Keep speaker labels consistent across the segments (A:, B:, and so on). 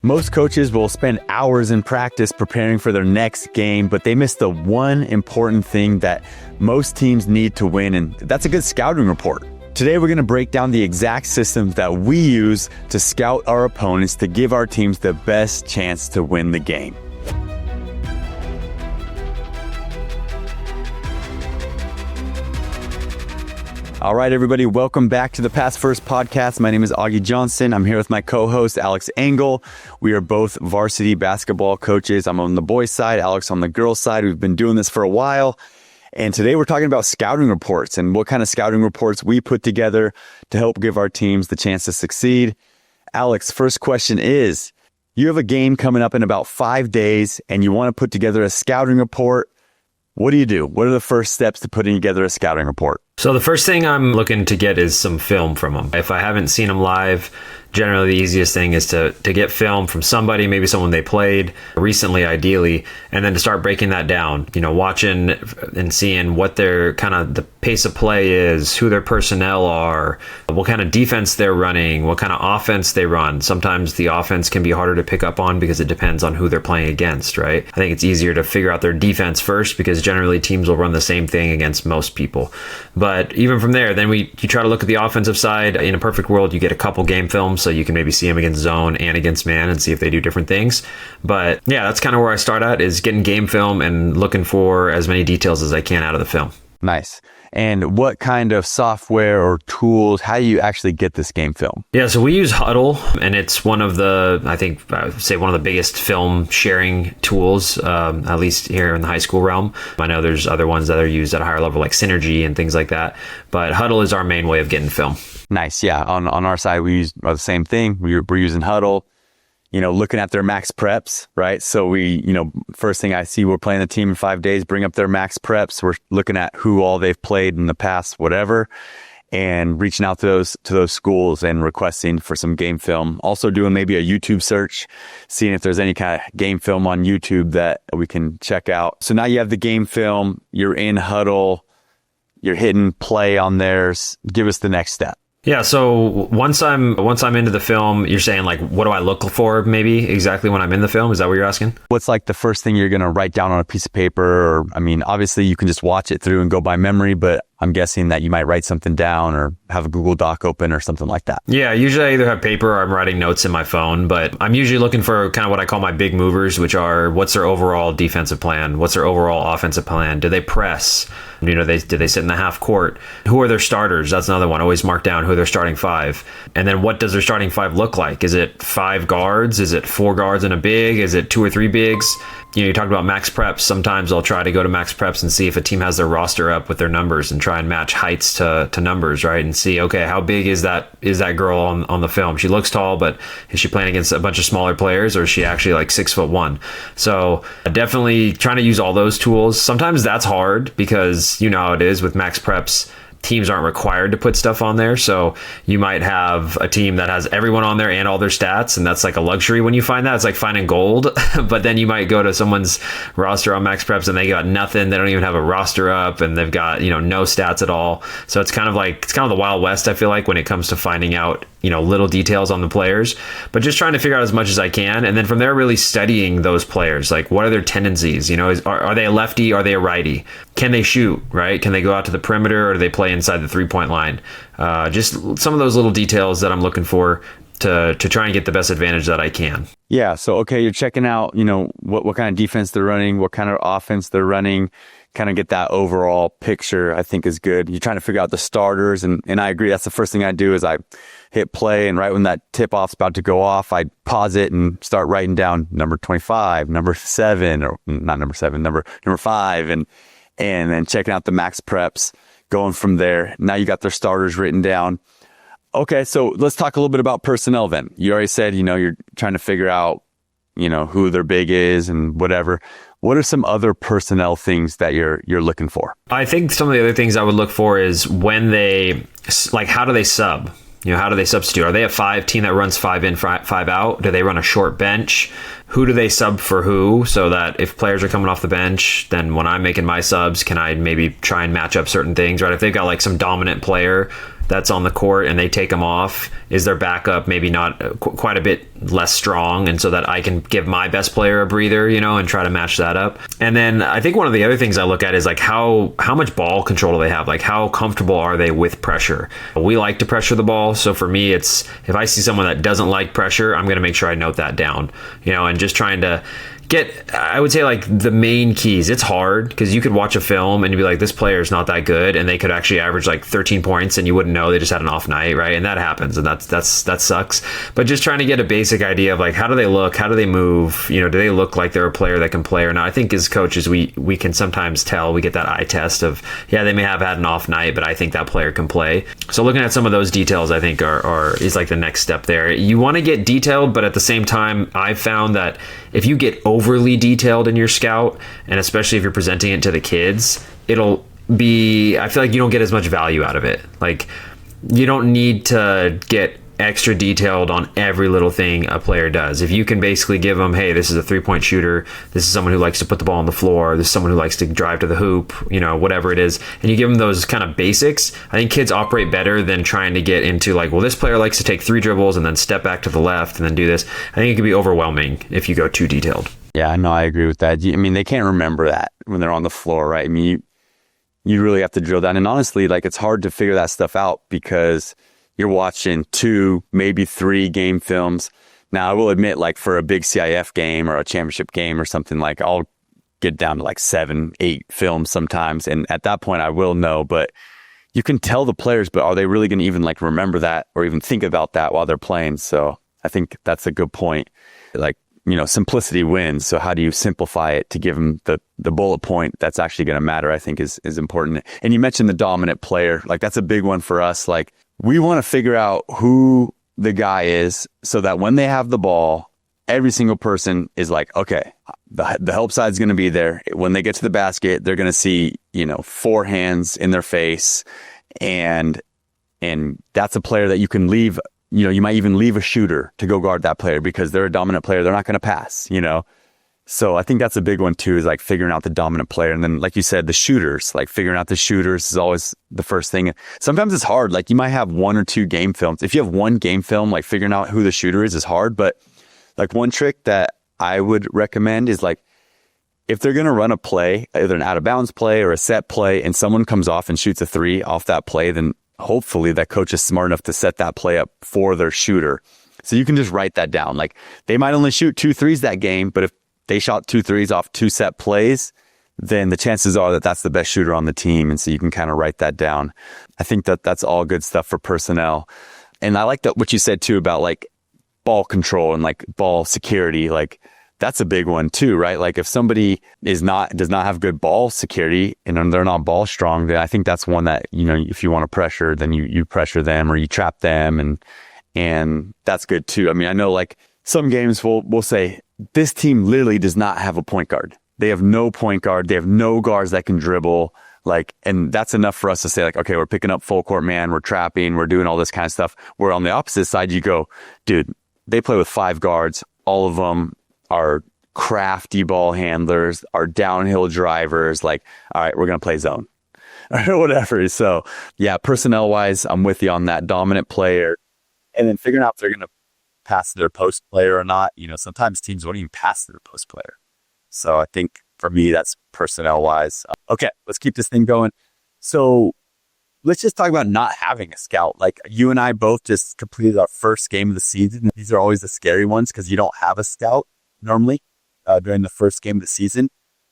A: Most coaches will spend hours in practice preparing for their next game, but they miss the one important thing that most teams need to win, and that's a good scouting report. Today, we're going to break down the exact systems that we use to scout our opponents to give our teams the best chance to win the game. All right, everybody, welcome back to the Pass First podcast. My name is Augie Johnson. I'm here with my co-host, Alex Engel. We are both varsity basketball coaches. I'm on the boys' side, Alex on the girls' side. We've been doing this for a while. And today we're talking about scouting reports and what kind of scouting reports we put together to help give our teams the chance to succeed. Alex, first question is, you have a game coming up in about 5 days and you want to put together a scouting report. What do? What are the first steps to putting together a scouting report?
B: So the first thing I'm looking to get is some film from them. If I haven't seen them live, generally the easiest thing is to get film from somebody, maybe someone they played recently, ideally, and then to start breaking that down, watching and seeing what their kind of the pace of play is, who their personnel are, what kind of defense they're running, what kind of offense they run. Sometimes the offense can be harder to pick up on because it depends on who they're playing against, right? I think it's easier to figure out their defense first because generally teams will run the same thing against most people. But even from there, then you try to look at the offensive side. In a perfect world, you get a couple game films so you can maybe see them against zone and against man and see if they do different things. But yeah, that's kind of where I start at, is getting game film and looking for as many details as I can out of the film.
A: Nice. And what kind of software or tools, how do you actually get this game film?
B: Yeah, so we use Huddle, and it's one of the, I would say one of the biggest film sharing tools, at least here in the high school realm. I know there's other ones that are used at a higher level like Synergy and things like that, but Huddle is our main way of getting film. Nice,
A: yeah. On our side, we use the same thing. We're using Huddle. Looking at their max preps, right? So first thing I see, we're playing the team in 5 days, bring up their max preps. We're looking at who all they've played in the past, whatever, and reaching out to those schools and requesting for some game film. Also doing maybe a YouTube search, seeing if there's any kind of game film on YouTube that we can check out. So now you have the game film, you're in Huddle, you're hitting play on theirs. Give us the next step.
B: Yeah, so once I'm into the film, you're saying like, what do I look for maybe exactly when I'm in the film? Is that what you're asking?
A: What's like the first thing you're going to write down on a piece of paper? Or, obviously you can just watch it through and go by memory, but I'm guessing that you might write something down or have a Google Doc open or something like that.
B: Yeah, usually I either have paper or I'm writing notes in my phone, but I'm usually looking for kind of what I call my big movers, which are what's their overall defensive plan? What's their overall offensive plan? Do they press? Do they sit in the half court? Who are their starters? That's another one. Always mark down who their starting five. And then what does their starting five look like? Is it 5 guards? Is it 4 guards and a big? Is it 2 or 3 bigs? You talked about max preps. Sometimes I'll try to go to max preps and see if a team has their roster up with their numbers and try and match heights to numbers, right? And see, okay, how big is that girl on the film? She looks tall, but is she playing against a bunch of smaller players, or is she actually like 6'1"? So definitely trying to use all those tools. Sometimes that's hard because you know how it is with max preps. Teams aren't required to put stuff on there. So you might have a team that has everyone on there and all their stats. And that's like a luxury when you find that. It's like finding gold. But then you might go to someone's roster on Max Preps and they got nothing. They don't even have a roster up and they've got, no stats at all. So it's kind of the Wild West, I feel like, when it comes to finding out, little details on the players, but just trying to figure out as much as I can. And then from there, really studying those players. Like, what are their tendencies? Are they a lefty? Are they a righty? Can they shoot, right? Can they go out to the perimeter, or do they play inside the 3-point line? Just some of those little details that I'm looking for to try and get the best advantage that I can.
A: Yeah. So, okay, you're checking out, what kind of defense they're running, what kind of offense they're running, kind of get that overall picture, I think is good. You're trying to figure out the starters. And I agree. That's the first thing I do is I hit play. And right when that tip off's about to go off, I pause it and start writing down number 25, number 7, or not number 7, number 5, and then checking out the max preps, going from there. Now you got their starters written down. Okay, so let's talk a little bit about personnel then. You already said, you're trying to figure out, who their big is and whatever. What are some other personnel things that you're looking for?
B: I think some of the other things I would look for is when they, how do they sub? How do they substitute? Are they a 5 team that runs 5 in, 5 out? Do they run a short bench? Who do they sub for who? So that if players are coming off the bench, then when I'm making my subs, can I maybe try and match up certain things, right? If they've got like some dominant player, that's on the court and they take them off, is their backup maybe not quite a bit less strong, and so that I can give my best player a breather, and try to match that up. And then I think one of the other things I look at is like how much ball control do they have? Like how comfortable are they with pressure? We like to pressure the ball, so for me it's if I see someone that doesn't like pressure, I'm going to make sure I note that down, and just trying to I would say like the main keys. It's hard because you could watch a film and you'd be like, this player is not that good, and they could actually average like 13 points and you wouldn't know, they just had an off night, right? And that happens, and that sucks. But just trying to get a basic idea of like, how do they look, how do they move, do they look like they're a player that can play or not? I think as coaches we can sometimes tell. We get that eye test of, yeah, they may have had an off night, but I think that player can play. So looking at some of those details, I think is like the next step there. You want to get detailed, but at the same time I've found that if you get overly detailed in your scout, and especially if you're presenting it to the kids, I feel like you don't get as much value out of it. Like, you don't need to get extra detailed on every little thing a player does. If you can basically give them, hey, this is a 3-point shooter, this is someone who likes to put the ball on the floor, this is someone who likes to drive to the hoop, whatever it is, and you give them those kind of basics, I think kids operate better than trying to get into like, well, this player likes to take 3 dribbles and then step back to the left and then do this. I think it can be overwhelming if you go too detailed.
A: Yeah, no, I agree with that. I mean, they can't remember that when they're on the floor, right? I mean, you really have to drill down. And honestly, like, it's hard to figure that stuff out because you're watching 2, maybe 3 game films. Now, I will admit, like, for a big CIF game or a championship game or something, like, I'll get down to like 7, 8 films sometimes. And at that point, I will know. But you can tell the players, but are they really going to even like remember that or even think about that while they're playing? So I think that's a good point. Like, simplicity wins. So how do you simplify it to give them the bullet point that's actually going to matter, I think is important. And you mentioned the dominant player. Like, that's a big one for us. Like, we want to figure out who the guy is so that when they have the ball, every single person is like, okay, the help side is going to be there. When they get to the basket, they're going to see, 4 hands in their face. And that's a player that you can leave. You might even leave a shooter to go guard that player because they're a dominant player. They're not going to pass, So I think that's a big one too, is like figuring out the dominant player. And then, like you said, the shooters, like figuring out the shooters is always the first thing. Sometimes it's hard. Like, you might have 1 or 2 game films. If you have 1 game film, like figuring out who the shooter is hard. But like, one trick that I would recommend is like, if they're going to run a play, either an out of bounds play or a set play, and someone comes off and shoots a 3 off that play, then hopefully that coach is smart enough to set that play up for their shooter. So you can just write that down. Like, they might only shoot 2 threes that game, but if they shot 2 threes off 2 set plays, then the chances are that that's the best shooter on the team. And so you can kind of write that down. I think that that's all good stuff for personnel. And I like that what you said too about like ball control and like ball security. Like, that's a big one too, right? Like, if somebody does not have good ball security and they're not ball strong, then I think that's one that, if you want to pressure, then you pressure them or you trap them, and that's good too. I mean, I know like some games we'll say this team literally does not have a point guard. They have no point guard. They have no guards that can dribble. Like, and that's enough for us to say like, okay, we're picking up full court man, we're trapping, we're doing all this kind of stuff. Where on the opposite side, you go, dude, they play with 5 guards. All of them are crafty ball handlers, are downhill drivers. Like, all right, we're going to play zone or whatever. So yeah, personnel wise, I'm with you on that dominant player. And then figuring out if they're going to pass their post player or not. Sometimes teams won't even pass their post player. So I think for me, that's personnel wise. Okay, let's keep this thing going. So let's just talk about not having a scout. Like, you and I both just completed our first game of the season. These are always the scary ones because you don't have a scout normally during the first game of the season.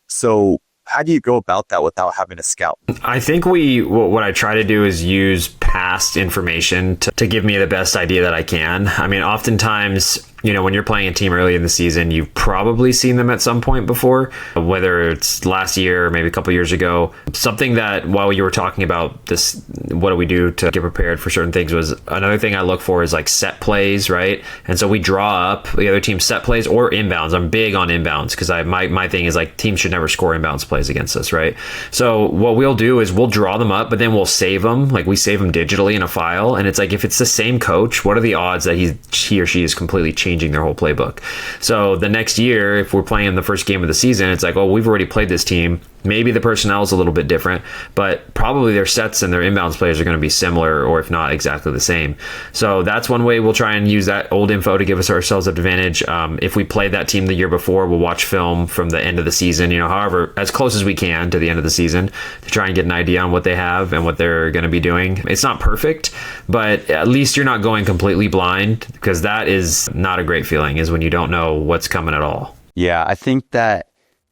A: So how do you go about that without having a scout?
B: I think what I try to do is use past information to give me the best idea that I can. I mean, oftentimes, when you're playing a team early in the season, you've probably seen them at some point before, whether it's last year or maybe a couple years ago. Something that, while you were talking about this, what do we do to get prepared for certain things, was another thing I look for is like set plays, right? And so we draw up the other team's set plays or inbounds. I'm big on inbounds because my thing is like, teams should never score inbounds plays against us, right? So what we'll do is we'll draw them up, but then we'll save them. Like, we save them digitally in a file. And it's like, if it's the same coach, what are the odds that he or she is completely changing their whole playbook? So the next year, if we're playing the first game of the season, it's like, oh, we've already played this team. Maybe the personnel is a little bit different, but probably their sets and their inbounds players are going to be similar, or if not exactly the same. So that's one way we'll try and use that old info to give us ourselves an advantage. If we played that team the year before, we'll watch film from the end of the season, however, as close as we can to the end of the season to try and get an idea on what they have and what they're going to be doing. It's not perfect, but at least you're not going completely blind, because that is not a great feeling, is when you don't know what's coming at all.
A: Yeah, I think that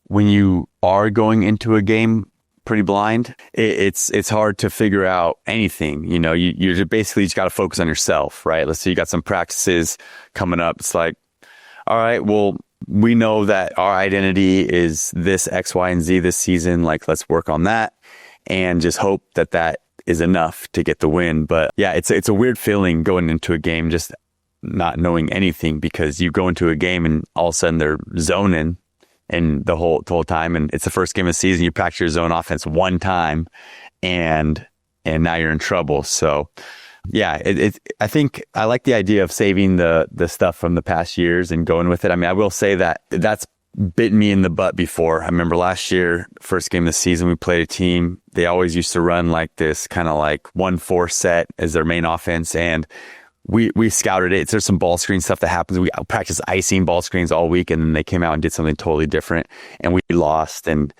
A: when you are going into a game pretty blind, it's hard to figure out anything. You're basically just got to focus on yourself, right? Let's say you got some practices coming up. It's like, all right, well, we know that our identity is this X, Y, and Z this season. Like, let's work on that and just hope that that is enough to get the win. But yeah, it's a weird feeling going into a game, just not knowing anything, because you go into a game and all of a sudden they're zoning and the whole time, and it's the first game of the season. You practice your zone offense one time, and now you're in trouble. So yeah, I think I like the idea of saving the stuff from the past years and going with it. I mean, I will say that that's bitten me in the butt before. I remember last year, first game of the season, we played a team. They always used to run like this kind of like 1-4 set as their main offense, and we scouted it. There's some ball screen stuff that happens. We practiced icing ball screens all week, and then they came out and did something totally different, and we lost. And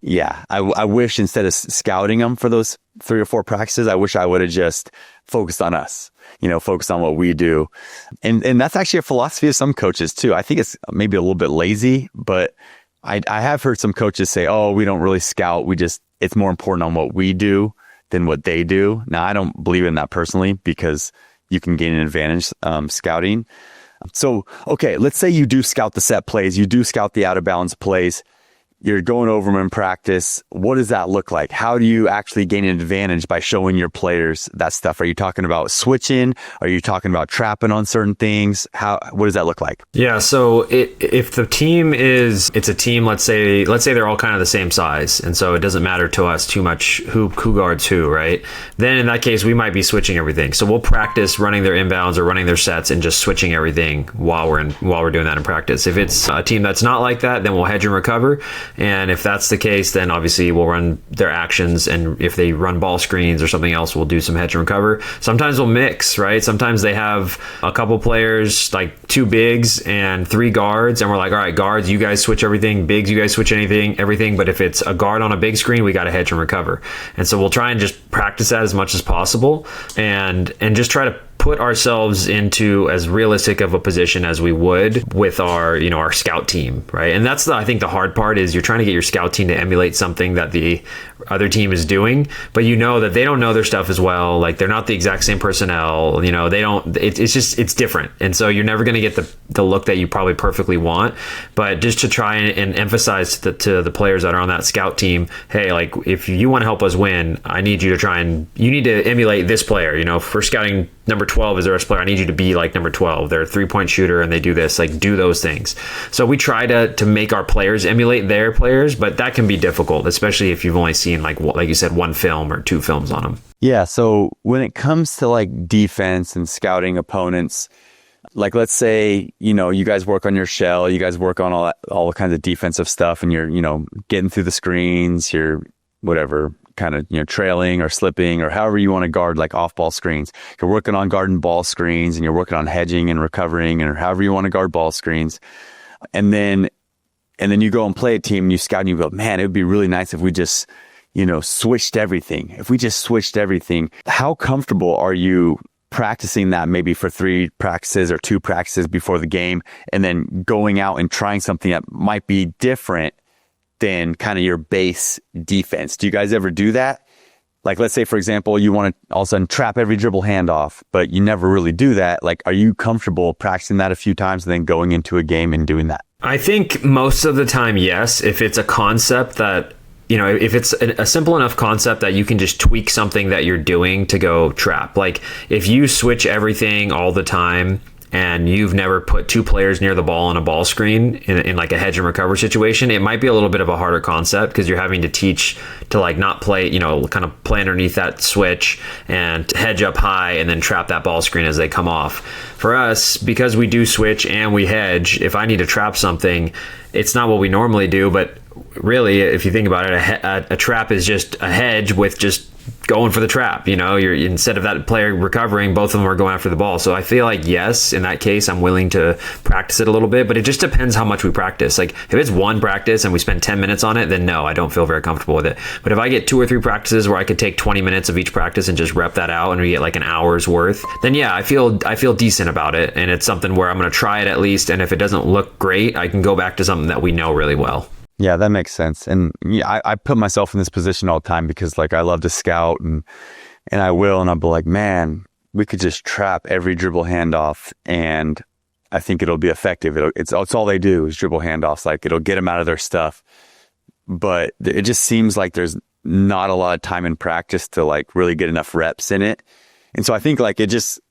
A: yeah, I wish instead of scouting them for those 3 or 4 practices, I wish I would have just focused on us, focused on what we do. And that's actually a philosophy of some coaches too. I think it's maybe a little bit lazy, but I have heard some coaches say, oh, we don't really scout. It's more important on what we do than what they do. Now, I don't believe in that personally, because you can gain an advantage scouting. So, okay, let's say you do scout the set plays, you do scout the out of bounds plays, you're going over them in practice. What does that look like? How do you actually gain an advantage by showing your players that stuff? Are you talking about switching? Are you talking about trapping on certain things? What does that look like?
B: Yeah, so if the team it's a team, let's say they're all kind of the same size, and so it doesn't matter to us too much who guards who, right? Then in that case, we might be switching everything. So we'll practice running their inbounds or running their sets and just switching everything while we're doing that in practice. If it's a team that's not like that, then we'll hedge and recover. And if that's the case, then obviously we'll run their actions. And if they run ball screens or something else, we'll do some hedge and recover. Sometimes we'll mix, right? Sometimes they have a couple players, like 2 bigs and 3 guards. And we're like, all right, guards, you guys switch everything. Bigs, you guys switch everything. But if it's a guard on a big screen, we got to hedge and recover. And so we'll try and just practice that as much as possible and just try to put ourselves into as realistic of a position as we would with our scout team, right? And that's I think the hard part is you're trying to get your scout team to emulate something that the other team is doing, but that they don't know their stuff as well. Like, they're not the exact same personnel, they don't, it's different. And so you're never going to get the look that you probably perfectly want, but just to try and emphasize to the players that are on that scout team, hey, like, if you want to help us win, I need you to you need to emulate this player, for scouting number 12 is their best player. I need you to be like number 12. They're a 3-point shooter and they do this, like, do those things. So we try to make our players emulate their players, but that can be difficult, especially if you've only seen like you said, 1 film or 2 films on them.
A: Yeah. So when it comes to like defense and scouting opponents, like, let's say, you guys work on your shell, you guys work on all kinds of defensive stuff, and you're, getting through the screens, you're whatever, kind of, trailing or slipping or however you want to guard, like off ball screens. You're working on guarding ball screens, and you're working on hedging and recovering, or however you want to guard ball screens. And then you go and play a team and you scout and you go, man, it would be really nice if we just, switched everything. If we just switched everything, how comfortable are you practicing that maybe for 3 practices or 2 practices before the game, and then going out and trying something that might be different than kind of your base defense? Do you guys ever do that? Like, let's say, for example, you want to all of a sudden trap every dribble handoff, but you never really do that. Like, are you comfortable practicing that a few times and then going into a game and doing that?
B: I think most of the time, yes. If it's a concept that, if it's a simple enough concept that you can just tweak something that you're doing to go trap. Like, if you switch everything all the time and you've never put 2 players near the ball on a ball screen in like a hedge and recover situation, it might be a little bit of a harder concept, because you're having to teach to like not play, kind of play underneath that switch and hedge up high and then trap that ball screen as they come off. For us, because we do switch and we hedge, if I need to trap something, it's not what we normally do, but really, if you think about it, a trap is just a hedge with just going for the trap. You're, instead of that player recovering, both of them are going after the ball. So I feel like, yes, in that case, I'm willing to practice it a little bit, but it just depends how much we practice. Like if it's one practice and we spend 10 minutes on it, then no, I don't feel very comfortable with it. But if I get 2 or 3 practices where I could take 20 minutes of each practice and just rep that out and we get like an hour's worth, then yeah, I feel decent about it. And it's something where I'm going to try it at least. And if it doesn't look great, I can go back to something that we know really well.
A: Yeah, that makes sense. And yeah, I put myself in this position all the time because like I love to scout and I'll be like, man, we could just trap every dribble handoff and I think it'll be effective. It's all they do is dribble handoffs. Like it'll get them out of their stuff. But it just seems like there's not a lot of time in practice to like really get enough reps in it. And so I think like it just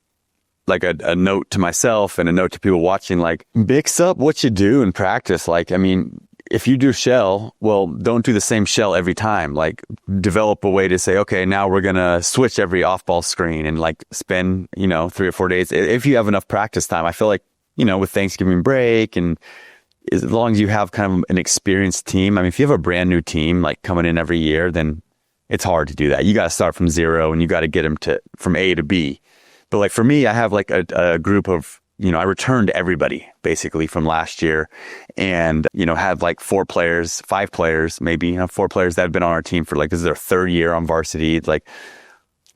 A: like a note to myself and a note to people watching, like mix up what you do in practice. Like, I mean, if you do shell, well, don't do the same shell every time. Like develop a way to say, okay, now we're going to switch every off-ball screen and like spend, 3 or 4 days. If you have enough practice time, I feel like, with Thanksgiving break and as long as you have kind of an experienced team. I mean, if you have a brand new team, like coming in every year, then it's hard to do that. You got to start from zero and you got to get them from A to B. But like for me, I have like a group of, I returned everybody basically from last year and, had like 5 players, maybe 4 players that have been on our team for like, this is their 3rd year on varsity. Like,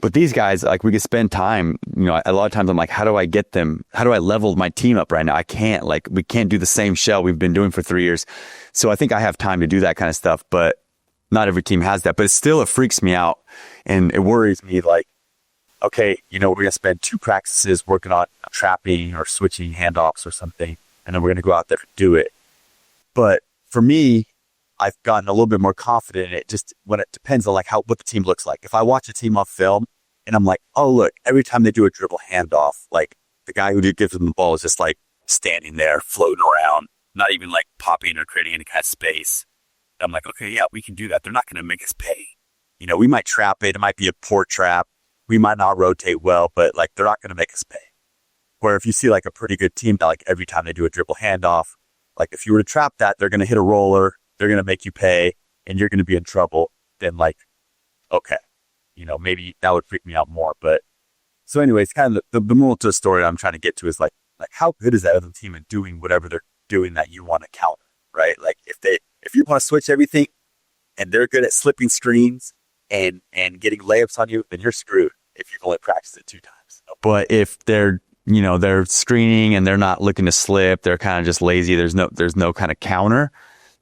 A: but these guys, like we could spend time, a lot of times I'm like, how do I level my team up right now? I can't, like, we can't do the same shell we've been doing for 3 years. So I think I have time to do that kind of stuff, but not every team has that, but it freaks me out and it worries me like, okay, we're going to spend 2 practices working on trapping or switching handoffs or something, and then we're going to go out there and do it. But for me, I've gotten a little bit more confident in it just when it depends on like what the team looks like. If I watch a team on film and I'm like, oh, look, every time they do a dribble handoff, like the guy who gives them the ball is just like standing there, floating around, not even like popping or creating any kind of space. I'm like, okay, yeah, we can do that. They're not going to make us pay. We might trap it. It might be a poor trap. We might not rotate well, but like they're not going to make us pay. Where if you see like a pretty good team that like every time they do a dribble handoff, like if you were to trap that, they're going to hit a roller, they're going to make you pay, and you're going to be in trouble. Then like, okay, maybe that would freak me out more. But so anyways, kind of the moral to the story I'm trying to get to is like how good is that other team at doing whatever they're doing that you want to counter, right? Like if you want to switch everything and they're good at slipping screens and getting layups on you, then you're screwed if you've only practiced it 2 times. But if they're screening and they're not looking to slip, they're kind of just lazy, there's no kind of counter,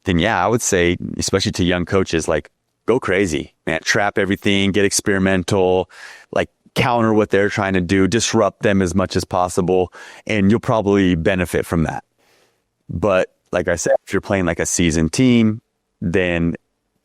A: then yeah, I would say, especially to young coaches, like go crazy, man, trap everything, get experimental, like counter what they're trying to do, disrupt them as much as possible, and you'll probably benefit from that. But like I said, if you're playing like a seasoned team, then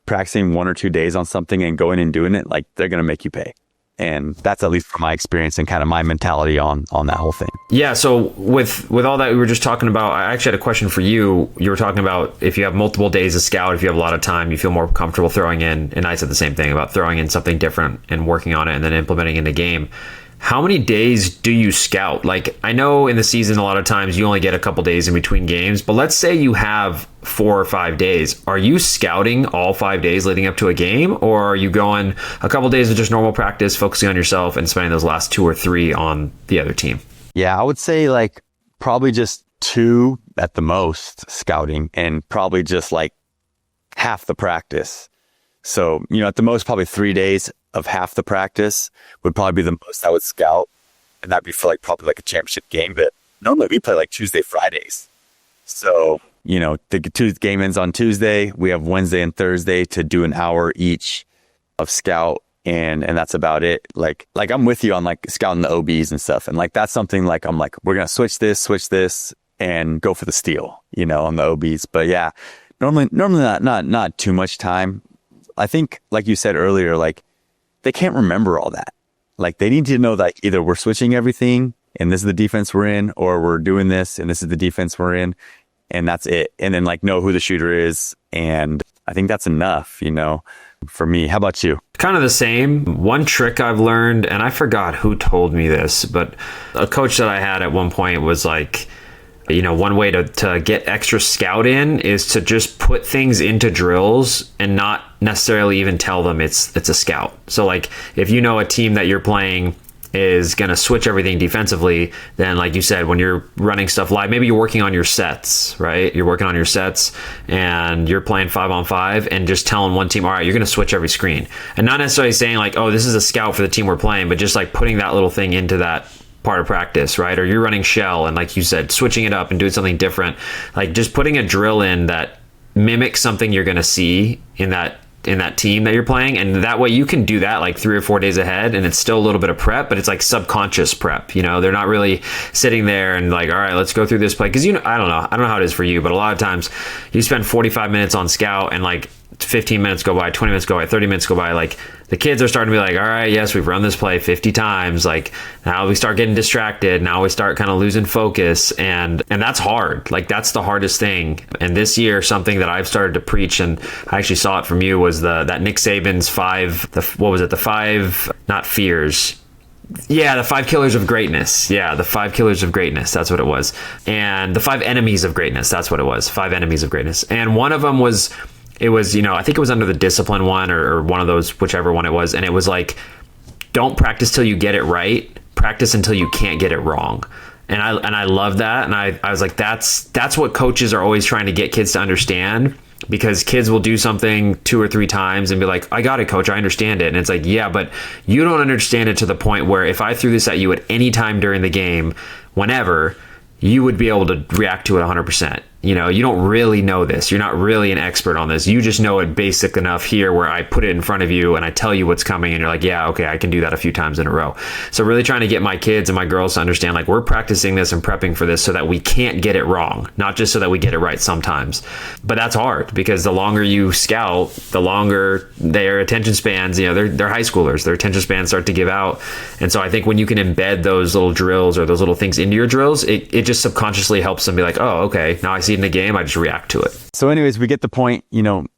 A: practicing 1 or 2 days on something and going and doing it, like they're going to make you pay. And that's at least from my experience and kind of my mentality on that whole thing. Yeah.
B: So with all that we were just talking about, I actually had a question for you. You were talking about if you have multiple days of scout, if you have a lot of time, you feel more comfortable throwing in, and I said the same thing about throwing in something different and working on it and then implementing in the game. How many days do you scout? Like, I know in the season, a lot of times you only get a couple days in between games, but let's say you have 4 or 5 days. Are you scouting all 5 days leading up to a game? Or are you going a couple days of just normal practice, focusing on yourself and spending those last 2 or 3 on the other team?
A: Yeah, I would say like probably just 2 at the most scouting and probably just like half the practice. So, at the most, probably 3 days of half the practice would probably be the most I would scout. And that'd be for like probably like a championship game. But normally we play like Tuesday, Fridays. So, the game ends on Tuesday. We have Wednesday and Thursday to do an hour each of scout. And that's about it. Like I'm with you on like scouting the OBs and stuff. And like, that's something like, I'm like, we're going to switch this and go for the steal, on the OBs. But yeah, normally not too much time. I think, like you said earlier, like they can't remember all that. Like they need to know that either we're switching everything and this is the defense we're in, or we're doing this and this is the defense we're in, and that's it. And then like know who the shooter is. And I think that's enough, for me. How about you?
B: Kind of the same. One trick I've learned, and I forgot who told me this, but a coach that I had at one point was like, One way to get extra scout in is to just put things into drills and not necessarily even tell them it's a scout. So like if you know a team that you're playing is going to switch everything defensively, then like you said, when you're running stuff live, maybe you're working on your sets, right? You're working on your sets and you're playing 5-on-5 and just telling one team, all right, you're going to switch every screen. And not necessarily saying like, oh, this is a scout for the team we're playing, but just like putting that little thing into that part of practice, right? Or you're running shell and like you said, switching it up and doing something different, like just putting a drill in that mimics something you're going to see in that team that you're playing. And that way you can do that like 3 or 4 days ahead and it's still a little bit of prep, but it's like subconscious prep. They're not really sitting there and like, all right, let's go through this play. Cause I don't know how it is for you, but a lot of times you spend 45 minutes on scout and like 15 minutes go by, 20 minutes go by, 30 minutes go by. Like the kids are starting to be like, all right, yes, we've run this play 50 times. Like now we start getting distracted. Now we start kind of losing focus. And that's hard. Like that's the hardest thing. And this year, something that I've started to preach, and I actually saw it from you, was that Nick Saban's the 5, not fears. Yeah, the 5 killers of greatness. Yeah, the 5 killers of greatness. That's what it was. And the 5 enemies of greatness. That's what it was. 5 enemies of greatness. And one of them was, I think it was under the discipline one or one of those, whichever one it was. And it was like, don't practice till you get it right. Practice until you can't get it wrong. And I love that. And I was like, that's what coaches are always trying to get kids to understand, because kids will do something 2 or 3 times and be like, I got it, coach. I understand it. And it's like, yeah, but you don't understand it to the point where if I threw this at you at any time during the game, whenever, you would be able to react to it 100%. You don't really know this. You're not really an expert on this. You just know it basic enough here where I put it in front of you and I tell you what's coming and you're like, yeah, okay, I can do that a few times in a row. So really trying to get my kids and my girls to understand, like, we're practicing this and prepping for this so that we can't get it wrong, not just so that we get it right sometimes. But that's hard, because the longer you scout, the longer their attention spans, they're high schoolers, their attention spans start to give out. And so I think when you can embed those little drills or those little things into your drills, it just subconsciously helps them be like, oh, okay, now I see it in the game, I just react to it.
A: So anyways, we get the point.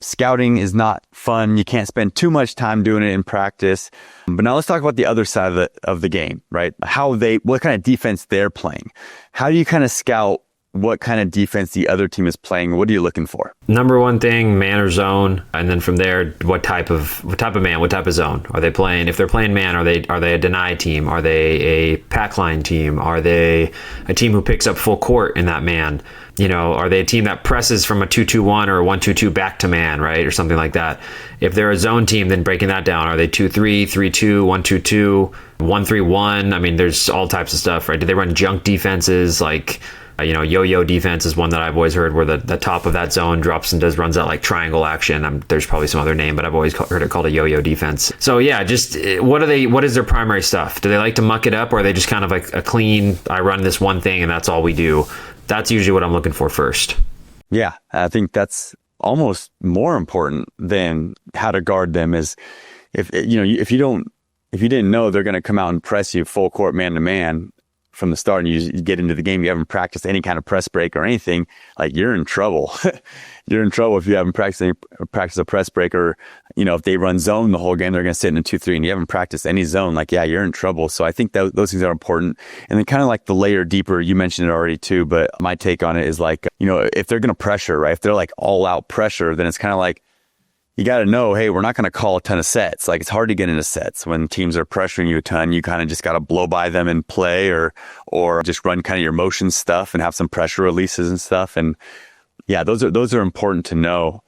A: Scouting is not fun. You can't spend too much time doing it in practice. But now let's talk about the other side of the game, right? What kind of defense they're playing. How do you kind of scout what kind of defense the other team is playing? What are you looking for?
B: Number one thing, man or zone, and then from there, what type of man, what type of zone are they playing? If they're playing man, are they a deny team? Are they a pack line team? Are they a team who picks up full court in that man? Are they a team that presses from a 2-2-1 or a 1-2-2 back to man, right? Or something like that. If they're a zone team, then breaking that down, are they 2-3, 3-2, 1-2-2, 1-3-1? I mean, there's all types of stuff, right? Do they run junk defenses like, yo-yo defense is one that I've always heard, where the top of that zone drops and runs that like triangle action. There's probably some other name, but I've always heard it called a yo-yo defense. So yeah, just what is their primary stuff? Do they like to muck it up, or are they just kind of like a clean, I run this one thing and that's all we do? That's usually what I'm looking for first. Yeah,
A: I think that's almost more important than how to guard them. Is if you didn't know they're going to come out and press you full court man to man from the start, and you get into the game, you haven't practiced any kind of press break or anything, like, you're in trouble. You're in trouble if you haven't practiced a press break, or, if they run zone the whole game, they're going to sit in a 2-3 and you haven't practiced any zone. Like, yeah, you're in trouble. So I think that those things are important. And then kind of like the layer deeper, you mentioned it already too, but my take on it is like, if they're going to pressure, right? If they're like all out pressure, then it's kind of like, you got to know, hey, we're not going to call a ton of sets. Like, it's hard to get into sets when teams are pressuring you a ton. You kind of just got to blow by them and play, or just run kind of your motion stuff and have some pressure releases and stuff. And yeah, those are important to know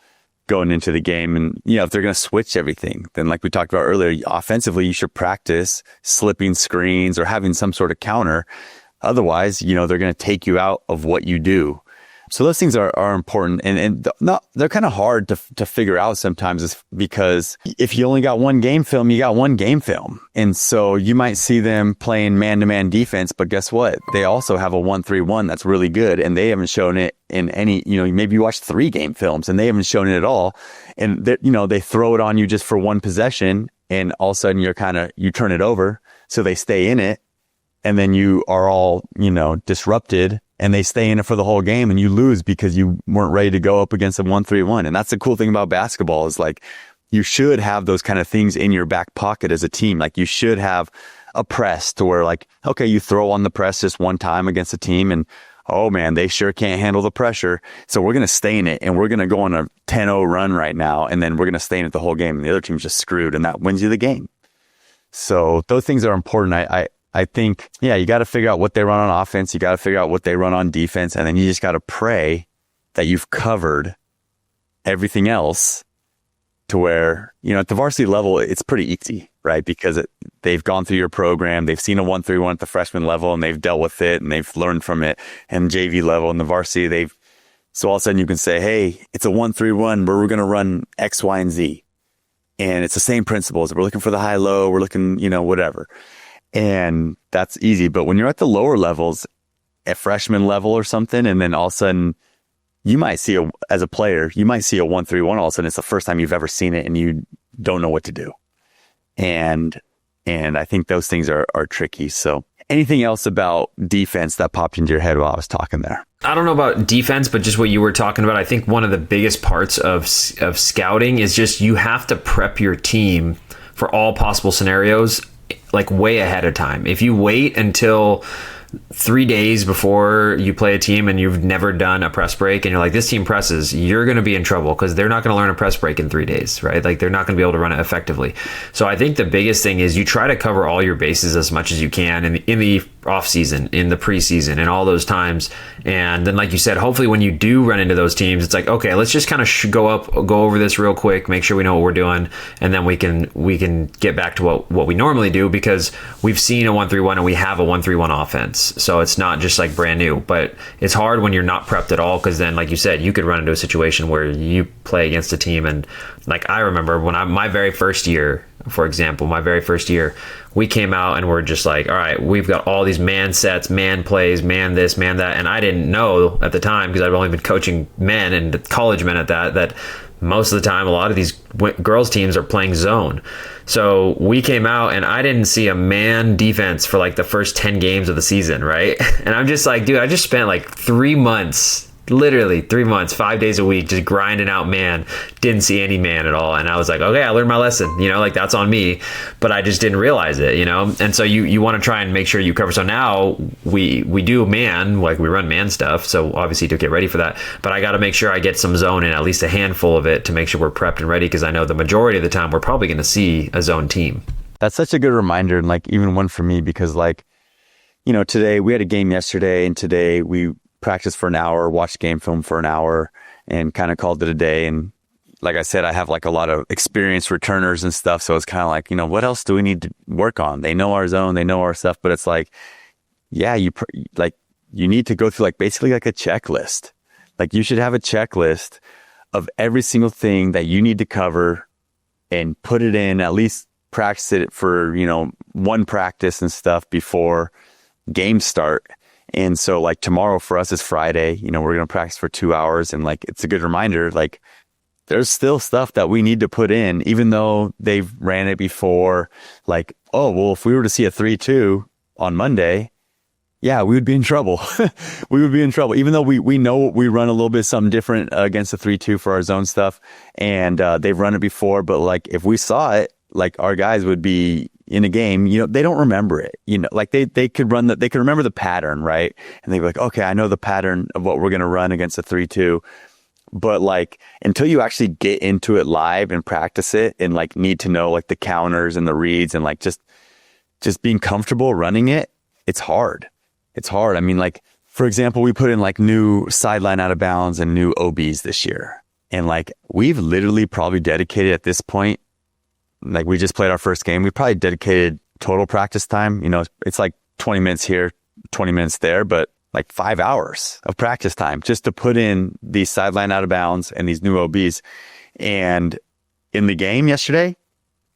A: going into the game. And, if they're going to switch everything, then like we talked about earlier, offensively, you should practice slipping screens or having some sort of counter. Otherwise, they're going to take you out of what you do. So those things are important, and they're kind of hard to figure out sometimes, is because if you only got one game film, you got one game film. And so you might see them playing man-to-man defense, but guess what? They also have a 1-3-1 that's really good, and they haven't shown it in any, maybe you watch 3 game films and they haven't shown it at all. And they throw it on you just for one possession, and all of a sudden you turn it over, so they stay in it, and then you are all, disrupted. And they stay in it for the whole game, and you lose because you weren't ready to go up against a 1-3-1. And that's the cool thing about basketball, is like, you should have those kind of things in your back pocket as a team. Like, you should have a press to where, like, okay, you throw on the press just one time against a team, and oh man, they sure can't handle the pressure. So we're going to stay in it, and we're going to go on a 10-0 run right now. And then we're going to stay in it the whole game. And the other team's just screwed, and that wins you the game. So those things are important. I think, yeah, you got to figure out what they run on offense. You got to figure out what they run on defense. And then you just got to pray that you've covered everything else to where, at the varsity level, it's pretty easy, right? Because they've gone through your program. They've seen a 1-3-1 at the freshman level, and they've dealt with it, and they've learned from it. And JV level and the varsity, so all of a sudden you can say, hey, it's a 1-3-1 where we're going to run X, Y, and Z. And it's the same principles. We're looking for the high, low. We're looking, whatever. And that's easy. But when you're at the lower levels, at freshman level or something, and then all of a sudden you might see as a player, you might see a 1-3-1. All of a sudden it's the first time you've ever seen it, and you don't know what to do. And I think those things are tricky. So anything else about defense that popped into your head while I was talking there?
B: I don't know about defense, but just what you were talking about, I think one of the biggest parts of scouting is just you have to prep your team for all possible scenarios like way ahead of time. If you wait until 3 days before you play a team and you've never done a press break and you're like, this team presses, you're going to be in trouble because they're not going to learn a press break in 3 days, right? Like they're not going to be able to run it effectively. So I think the biggest thing is you try to cover all your bases as much as you can in the off season, in the preseason, and all those times. And then, like you said, hopefully when you do run into those teams, it's like, okay, let's just kind of go over this real quick, make sure we know what we're doing, and then we can get back to what we normally do, because we've seen a 1-3-1 and we have a 1-3-1 offense. So it's not just like brand new, but it's hard when you're not prepped at all, because then, like you said, you could run into a situation where you play against a team. And like I remember when my very first year, for example, we came out and we're just like, all right, we've got all these man sets, man plays, man this, man that. And I didn't know at the time, because I've only been coaching men and college men at that most of the time, a lot of these girls teams are playing zone. So we came out and I didn't see a man defense for like the first 10 games of the season, right? And I'm just like, dude, I just spent like 3 months, literally 3 months, 5 days a week, just grinding out man. Didn't see any man at all. And I was like, okay, I learned my lesson, like that's on me, but I just didn't realize it, And so you want to try and make sure you cover. So now we do man, like we run man stuff. So obviously to get ready for that, but I got to make sure I get some zone in, at least a handful of it, to make sure we're prepped and ready. Cause I know the majority of the time we're probably going to see a zone team.
A: That's such a good reminder. And like even one for me, because like, today we had a game yesterday, and today we practiced for an hour, watched game film for an hour, and kind of called it a day. And like I said, I have like a lot of experienced returners and stuff. So it's kind of like, what else do we need to work on? They know our zone, they know our stuff, but it's like, yeah, you need to go through like basically like a checklist. Like you should have a checklist of every single thing that you need to cover and put it in, at least practice it for, one practice and stuff before games start. And so like tomorrow for us is Friday, we're going to practice for 2 hours. And like, it's a good reminder, like there's still stuff that we need to put in, even though they've ran it before. Like, oh, well, if we were to see a 3-2 on Monday, yeah, we would be in trouble. We would be in trouble, even though we know we run a little bit something different against the 3-2 for our zone stuff. And they've run it before, but like if we saw it, like our guys would be in a game, they don't remember it, like they could remember the pattern, right? And they'd be like, okay, I know the pattern of what we're going to run against a 3-2. But like, until you actually get into it live and practice it and like need to know like the counters and the reads and like just being comfortable running it, it's hard. It's hard. I mean, like, for example, we put in like new sideline out of bounds and new OBs this year. And like, we've literally probably dedicated at this point, like we just played our first game, we probably dedicated total practice time. It's like 20 minutes here, 20 minutes there, but like 5 hours of practice time just to put in these sideline out of bounds and these new OBs. And in the game yesterday,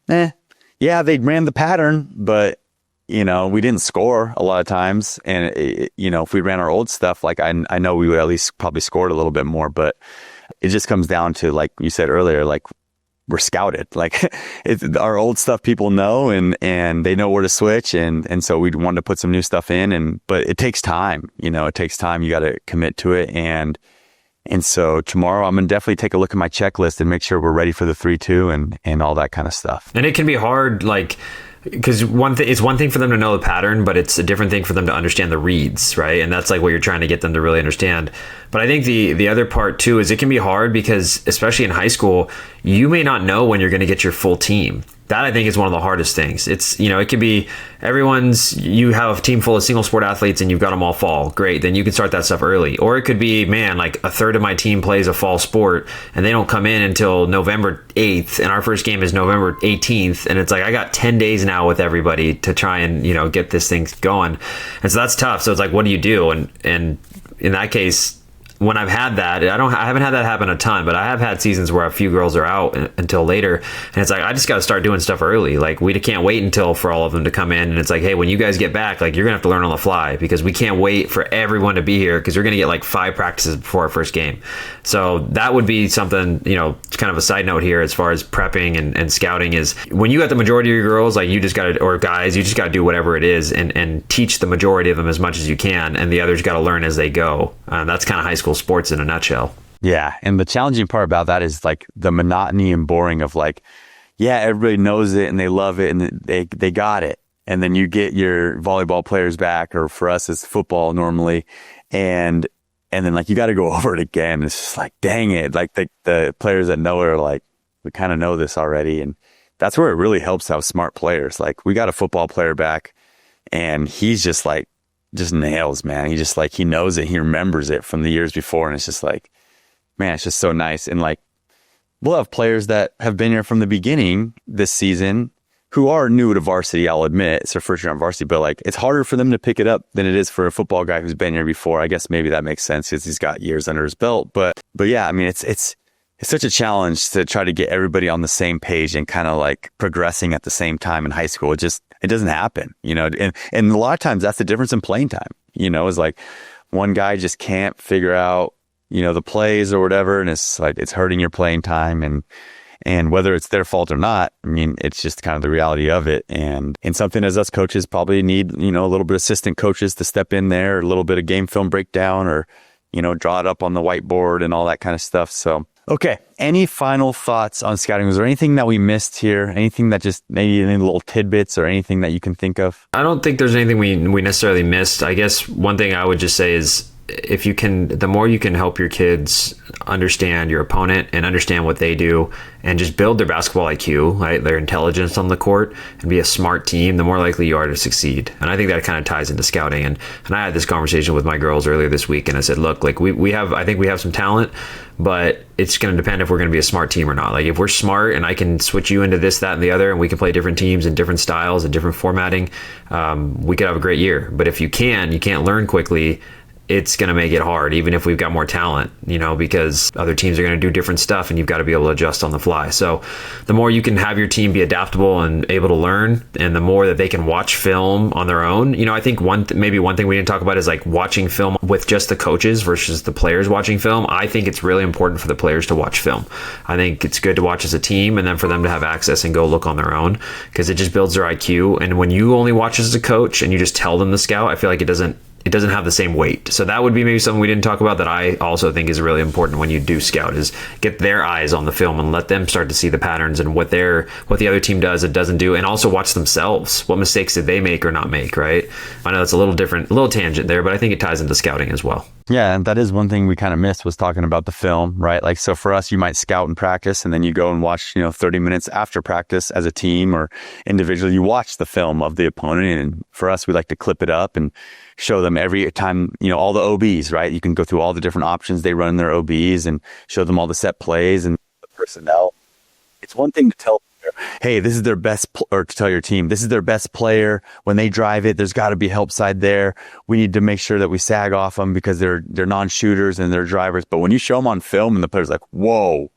A: yeah, they ran the pattern, but we didn't score a lot of times. And if we ran our old stuff, like I know we would at least probably scored a little bit more, but it just comes down to, like you said earlier, like we're scouted. Like it's our old stuff people know, and they know where to switch. And so we wanted to put some new stuff in, but it takes time, it takes time. You got to commit to it. And so tomorrow I'm going to definitely take a look at my checklist and make sure we're ready for the 3-2 and all that kind of stuff.
B: And it can be hard. Like because it's one thing for them to know the pattern, but it's a different thing for them to understand the reads, right? And that's like what you're trying to get them to really understand. But I think the other part too is it can be hard because, especially in high school, you may not know when you're going to get your full team. That I think is one of the hardest things. It's, it could be you have a team full of single sport athletes and you've got them all fall. Great. Then you can start that stuff early. Or it could be, man, like a third of my team plays a fall sport and they don't come in until November 8th. And our first game is November 18th. And it's like, I got 10 days now with everybody to try and, get this thing going. And so that's tough. So it's like, what do you do? And in that case, when I've had that, I haven't had that happen a ton, but I have had seasons where a few girls are out until later, and it's like I just got to start doing stuff early. Like we can't wait until for all of them to come in, and it's like, hey, when you guys get back, like you're gonna have to learn on the fly because we can't wait for everyone to be here because you're gonna get like 5 practices before our first game. So that would be something, it's kind of a side note here as far as prepping and scouting is when you got the majority of your girls, like you just got to, or guys, you just got to do whatever it is and teach the majority of them as much as you can, and the others got to learn as they go. That's kind of high school sports in a nutshell.
A: Yeah. And the challenging part about that is like the monotony and boring of like, yeah, everybody knows it and they love it and they got it. And then you get your volleyball players back, or for us it's football normally. And then like you got to go over it again. It's just like, dang it. Like the players that know it are like, we kind of know this already. And that's where it really helps to have smart players. Like we got a football player back and he's just like, just nails, man. He just like, he knows it. He remembers it from the years before. And it's just like, man, it's just so nice. And like, we'll have players that have been here from the beginning this season who are new to varsity. I'll admit it's their first year on varsity, but like, it's harder for them to pick it up than it is for a football guy who's been here before. I guess maybe that makes sense because he's got years under his belt. But yeah, I mean, it's such a challenge to try to get everybody on the same page and kind of like progressing at the same time in high school. It doesn't happen, and a lot of times that's the difference in playing time, is like one guy just can't figure out, the plays or whatever. And it's like, it's hurting your playing time and whether it's their fault or not, I mean, it's just kind of the reality of it. And something as us coaches probably need, a little bit of assistant coaches to step in there, a little bit of game film breakdown or, draw it up on the whiteboard and all that kind of stuff. So, okay. Any final thoughts on scouting? Was there anything that we missed here? Anything that just maybe any little tidbits or anything that you can think of?
B: I don't think there's anything we necessarily missed. I guess one thing I would just say is the more you can help your kids understand your opponent and understand what they do and just build their basketball IQ, right, their intelligence on the court and be a smart team, the more likely you are to succeed. And I think that kind of ties into scouting. And I had this conversation with my girls earlier this week and I said, look, like I think we have some talent, but it's going to depend if we're going to be a smart team or not. Like if we're smart and I can switch you into this, that, and the other, and we can play different teams and different styles and different formatting, we could have a great year. But if you can't learn quickly, it's going to make it hard, even if we've got more talent, because other teams are going to do different stuff and you've got to be able to adjust on the fly. So the more you can have your team be adaptable and able to learn, and the more that they can watch film on their own. I think maybe one thing we didn't talk about is like watching film with just the coaches versus the players watching film. I think it's really important for the players to watch film. I think it's good to watch as a team and then for them to have access and go look on their own because it just builds their IQ. And when you only watch as a coach and you just tell them to scout, I feel like it doesn't have the same weight. So that would be maybe something we didn't talk about that I also think is really important when you do scout is get their eyes on the film and let them start to see the patterns and what the other team does and doesn't do, and also watch themselves. What mistakes did they make or not make, right? I know that's a little different, a little tangent there, but I think it ties into scouting as well.
A: Yeah, and that is one thing we kind of missed was talking about the film, right? Like, so for us, you might scout and practice, and then you go and watch, 30 minutes after practice as a team or individually, you watch the film of the opponent. And for us, we like to clip it up and show them every time, all the OBs, right? You can go through all the different options they run in their OBs and show them all the set plays and the personnel. It's one thing to tell, hey, this is their best, or to tell your team, this is their best player. When they drive it, there's got to be help side there. We need to make sure that we sag off them because they're non-shooters and they're drivers. But when you show them on film and the player's like, whoa,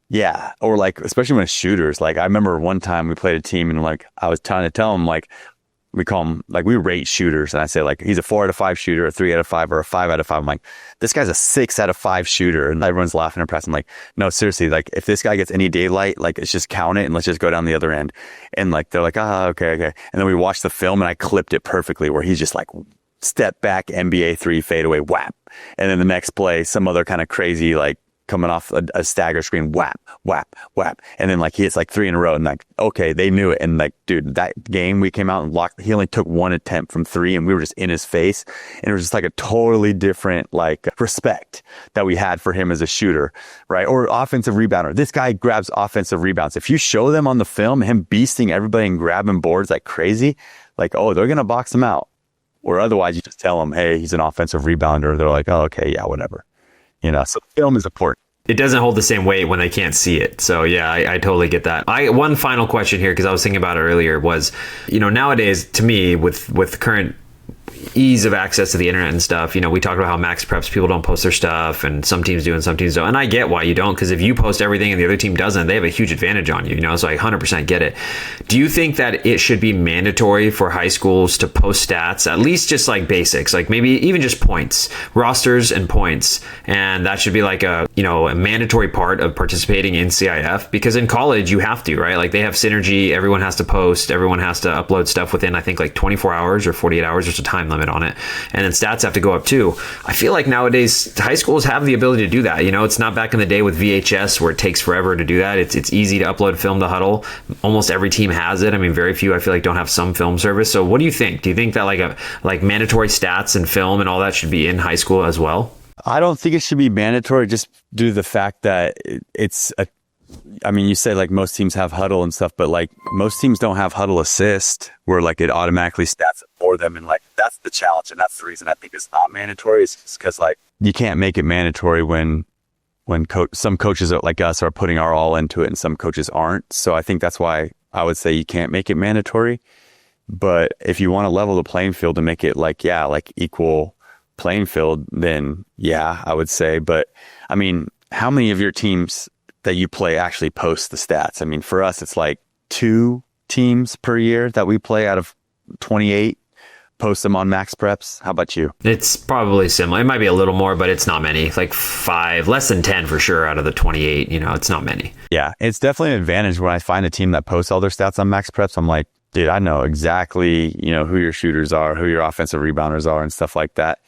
A: yeah. Or like, especially when it's shooters. Like I remember one time we played a team and like, I was trying to tell them like, we call them, like, we rate shooters. And I say, like, he's a 4 out of 5 shooter, a 3 out of 5, or a 5 out of 5. I'm like, this guy's a 6 out of 5 shooter. And everyone's laughing and pressing. I'm like, no, seriously, like, if this guy gets any daylight, like, let's just count it and let's just go down the other end. And like, they're like, okay. And then we watched the film and I clipped it perfectly where he's just like, step back, NBA 3, fadeaway, whap. And then the next play, some other kind of crazy, like, coming off a stagger screen, whap, whap, whap. And then like he hits like 3 in a row and like, okay, they knew it. And like, dude, that game we came out and locked, he only took 1 attempt from 3 and we were just in his face. And it was just like a totally different like respect that we had for him as a shooter, right? Or offensive rebounder. This guy grabs offensive rebounds. If you show them on the film, him beasting everybody and grabbing boards like crazy, like, oh, they're going to box him out. Or otherwise you just tell them, hey, he's an offensive rebounder. They're like, oh, okay, yeah, whatever. So film is important.
B: It doesn't hold the same weight when they can't see it. So yeah, I totally get that. One final question here, because I was thinking about it earlier, was, nowadays to me with current ease of access to the internet and stuff, we talked about how max preps, people don't post their stuff and some teams do and some teams don't. And I get why you don't, because if you post everything and the other team doesn't, they have a huge advantage on you, so I 100% get it. Do you think that it should be mandatory for high schools to post stats, at least just like basics, like maybe even just points, rosters and points, and that should be like a mandatory part of participating in CIF? Because in college you have to, right? Like they have synergy, everyone has to post, everyone has to upload stuff within, I think, like 24 hours or 48 hours. There's a time limit on it, and then stats have to go up too. I feel like nowadays high schools have the ability to do that. It's not back in the day with VHS where it takes forever to do that. It's easy to upload film to Huddle. Almost every team has it. I mean, very few I feel like don't have some film service. So what do you think? Do you think that like mandatory stats and film and all that should be in high school as well?
A: I don't think it should be mandatory, just due to the fact that you say like most teams have Huddle and stuff, but like most teams don't have Huddle Assist where like it automatically stats it for them. And like, that's the challenge. And that's the reason I think it's not mandatory, is because like you can't make it mandatory when some coaches like us are putting our all into it and some coaches aren't. So I think that's why I would say you can't make it mandatory. But if you want to level the playing field and make it like equal playing field, then yeah, I would say. But I mean, how many of your teams that you play actually post the stats? I mean, for us, it's like 2 teams per year that we play out of 28 post them on max preps. How about you?
B: It's probably similar. It might be a little more, but it's not many. Like 5, less than 10 for sure out of the 28. It's not many.
A: Yeah, it's definitely an advantage when I find a team that posts all their stats on max preps. I'm like, dude, I know exactly, who your shooters are, who your offensive rebounders are and stuff like that.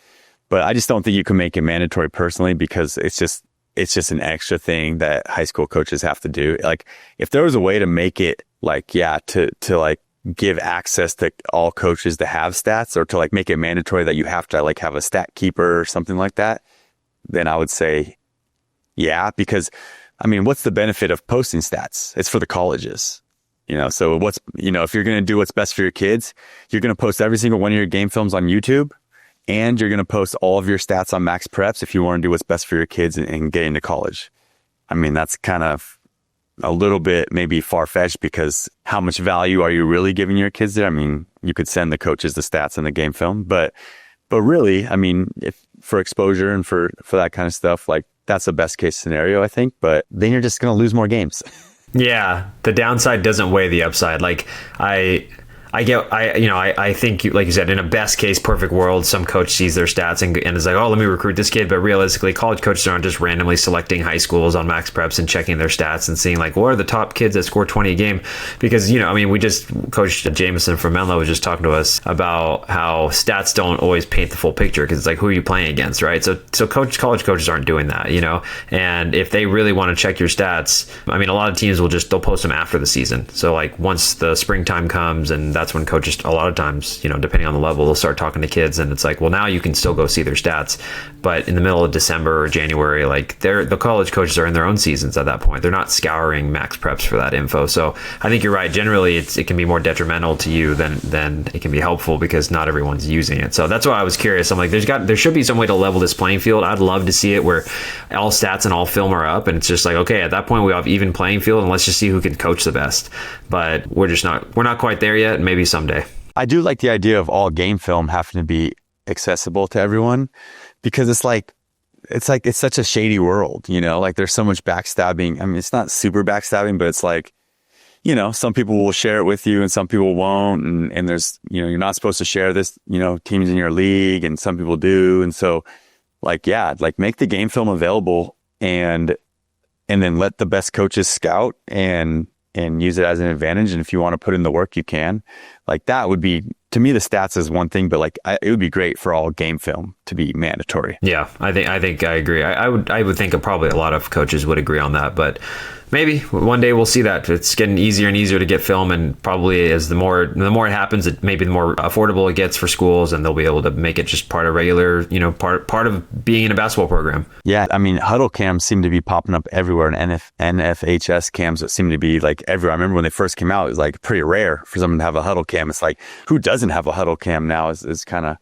A: But I just don't think you can make it mandatory personally, because it's just an extra thing that high school coaches have to do. Like if there was a way to make it like, to like give access to all coaches to have stats, or to like make it mandatory that you have to like have a stat keeper or something like that, then I would say, yeah, because I mean, what's the benefit of posting stats? It's for the colleges, so if you're going to do what's best for your kids, you're going to post every single one of your game films on YouTube. And you're going to post all of your stats on max preps if you want to do what's best for your kids and get into college. I mean, that's kind of a little bit maybe far-fetched, because how much value are you really giving your kids there? I mean, you could send the coaches the stats in the game film, but really, I mean, if for exposure and for that kind of stuff, like that's the best case scenario, I think. But then you're just going to lose more games.
B: Yeah, the downside doesn't weigh the upside. Like I think, like you said, in a best case, perfect world, some coach sees their stats and is like, oh, let me recruit this kid. But realistically, college coaches aren't just randomly selecting high schools on max preps and checking their stats and seeing like, what are the top kids that score 20 a game? Because, we just, Coach Jameson from Menlo was just talking to us about how stats don't always paint the full picture, because it's like, who are you playing against, right? So college coaches aren't doing that, and if they really want to check your stats, I mean, a lot of teams they'll post them after the season. So like once the springtime comes, and that's when coaches, a lot of times, depending on the level, they'll start talking to kids, and it's like, well, now you can still go see their stats. But in the middle of December or January, like the college coaches are in their own seasons at that point. They're not scouring max preps for that info. So I think you're right. Generally, it can be more detrimental to you than it can be helpful, because not everyone's using it. So that's why I was curious. I'm like, there should be some way to level this playing field. I'd love to see it where all stats and all film are up, and it's just like, okay, at that point we have even playing field, and let's just see who can coach the best. But we're not quite there yet. Maybe someday.
A: I do like the idea of all game film having to be accessible to everyone, because it's such a shady world, like there's so much backstabbing. I mean, it's not super backstabbing, but it's like, some people will share it with you and some people won't. And there's, you're not supposed to share this, teams in your league, and some people do. And so like, yeah, like make the game film available and then let the best coaches scout and use it as an advantage. And if you want to put in the work, you can. Like that would be, to me, the stats is one thing, but like it would be great for all game film to be mandatory.
B: Yeah, I think I agree. I would think probably a lot of coaches would agree on that, but maybe one day we'll see that. It's getting easier and easier to get film, and probably as the more it happens, maybe the more affordable it gets for schools, and they'll be able to make it just part of regular, part of being in a basketball program.
A: Yeah, I mean, huddle cams seem to be popping up everywhere, and NFHS cams that seem to be like everywhere. I remember when they first came out, it was like pretty rare for someone to have a huddle cam. It's like, who doesn't have a huddle cam now is kind of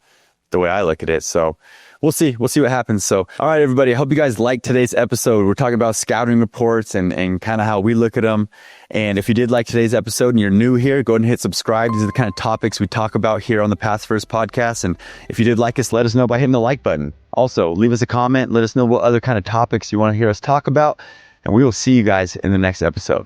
A: the way I look at it. So we'll see what happens. So, all right, everybody, I hope you guys liked today's episode. We're talking about scouting reports and kind of how we look at them. And if you did like today's episode and you're new here, go ahead and hit subscribe. These are the kind of topics we talk about here on the Pass First podcast. And if you did like us, let us know by hitting the like button. Also, leave us a comment. Let us know what other kind of topics you want to hear us talk about. And we will see you guys in the next episode.